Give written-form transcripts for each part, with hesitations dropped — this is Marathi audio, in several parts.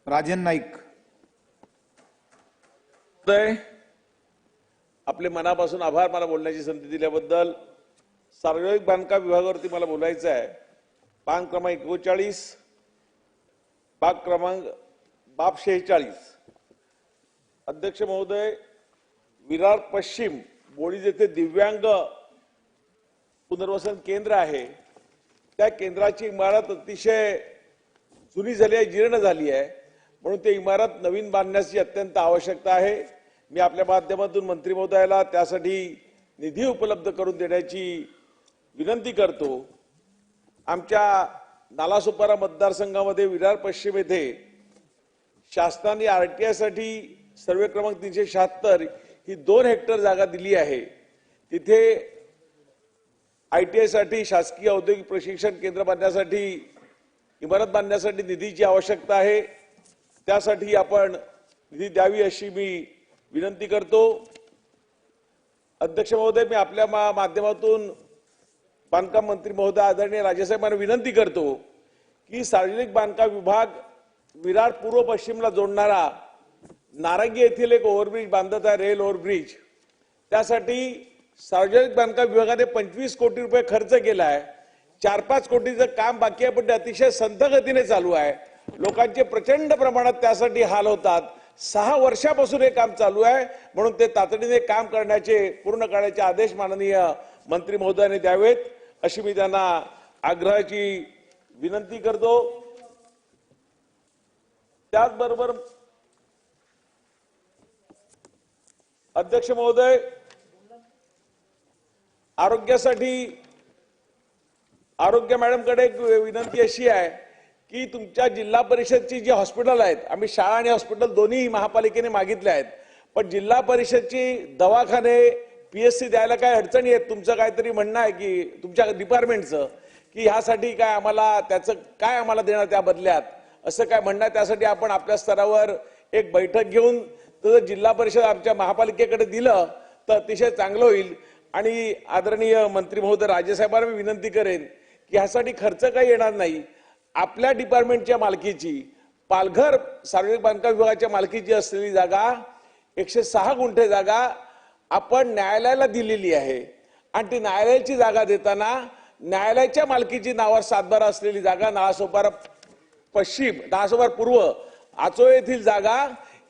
राजन नाईक। आपले मनापासून आभार मला बोलण्याची संधी दिल्याबद्दल। सार्वजनिक बांधकाम विभागावरती मला बोलायचं आहे। पान क्रमांक 39, बाब क्रमांक 46। अध्यक्ष महोदय, विरार पश्चिम बोळी येथे दिव्यांग पुनर्वसन केंद्र आहे। त्या केंद्राची इमारत अतिशय जुनी झाली आहे, जीर्ण झाली आहे, म्हणून ती इमारत नवीन बांधण्याची अत्यंत आवश्यकता आहे। मी आपल्या माध्यमातून मंत्री महोदयाला त्यासाठी निधी उपलब्ध करून देण्याची विनंती करतो। आमच्या नालासोपारा मतदारसंघामध्ये विरार पश्चिम येथे शासनाने आरटीआय साठी सर्वे क्रमांक 376 ही 2 हेक्टर जागा दिली आहे। तिथे आयटीआय साठी शासकीय औद्योगिक प्रशिक्षण केंद्र बांधण्यासाठी इमारत बांधण्यासाठी निधीची आवश्यकता आहे। त्यासाठी आपण निधी द्यावी अशी मी विनंती करतो। अध्यक्ष महोदय, मी आपल्या माध्यमातून बांधकाम मंत्री महोदय आदरणीय राजेसाहेबांना विनंती करतो की सार्वजनिक बांधकाम विभाग विरार पूर्व पश्चिमला जोडणारा नारंगी येथील एक ओव्हरब्रिज बांधत आहे, रेल ओव्हरब्रिज। त्यासाठी सार्वजनिक बांधकाम विभागाने 25 कोटी रुपये खर्च केला आहे। 4-5 कोटीचं काम बाकी आहे, पण ते अतिशय संथ गतीने चालू आहे। लोकांचे प्रचंड प्रमाणात त्यासाठी हाल होतात। 6 वर्षापासून हे काम चालू आहे, म्हणून ते तातडीने काम करण्याचे पूर्ण करण्याचे आदेश माननीय मंत्री महोदयाने द्यावेत अशी मी त्यांना आग्रहाची विनंती करतो। त्याचबरोबर अध्यक्ष महोदय, आरोग्य मॅडमकडे एक विनंती अशी आहे की तुमच्या जिल्हा परिषदची जी हॉस्पिटल आहेत, आम्ही शाळा आणि हॉस्पिटल दोन्ही महापालिकेने मागितले आहेत, पण जिल्हा परिषदची दवाखाने पीएससी द्यायला काय अडचणी आहेत। तुमचं काहीतरी म्हणणं आहे की तुमच्या डिपार्टमेंटचं की ह्यासाठी काय आम्हाला त्याचं काय आम्हाला देणार त्या बदल्यात असं काय म्हणणं आहे। त्यासाठी आपण आपल्या स्तरावर एक बैठक घेऊन तर जिल्हा परिषद आमच्या महापालिकेकडे दिलं तर अतिशय चांगलं होईल। आणि आदरणीय मंत्री महोदय राजेसाहेबांना मी विनंती करेन की ह्यासाठी खर्च काही येणार नाही। आपल्या डिपार्टमेंटच्या मालकीची पालघर सार्वजनिक बांधकाम विभागाच्या मालकीची असलेली जागा 106 गुंठे जागा आपण न्यायालयाला दिलेली आहे आणि ती न्यायालयाची जागा देताना न्यायालयाच्या मालकीची नावावर 7/12 असलेली जागा नालासोपारा पश्चिम, नालासोपारा पूर्व, आचोळे येथील जागा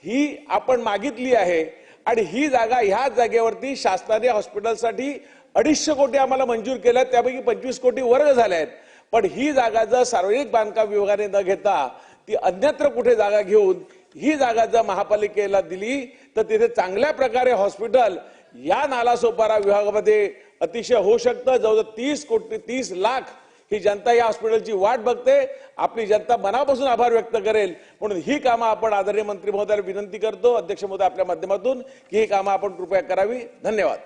ही आपण मागितली आहे आणि ही जागा ह्या जागेवरती शासनाने हॉस्पिटलसाठी 250 कोटी आम्हाला मंजूर केल्यात, त्यापैकी 25 कोटी वर्ग झाले आहेत। पण ही जागा जर सार्वजनिक बांधकाम विभागाने न घेता ती अन्यत्र कुठे जागा घेऊन ही जागा जर महापालिकेला दिली तर तिथे चांगल्या प्रकारे हॉस्पिटल या नालासोपारा विभागामध्ये अतिशय होऊ शकतं। जवळजवळ 30 लाख ही जनता या हॉस्पिटलची वाट बघते। आपली जनता मनापासून आभार व्यक्त करेल, म्हणून ही कामं आपण आदरणीय मंत्री महोदयाला विनंती करतो अध्यक्ष महोदय आपल्या माध्यमातून की ही कामं आपण कृपया करावी। धन्यवाद।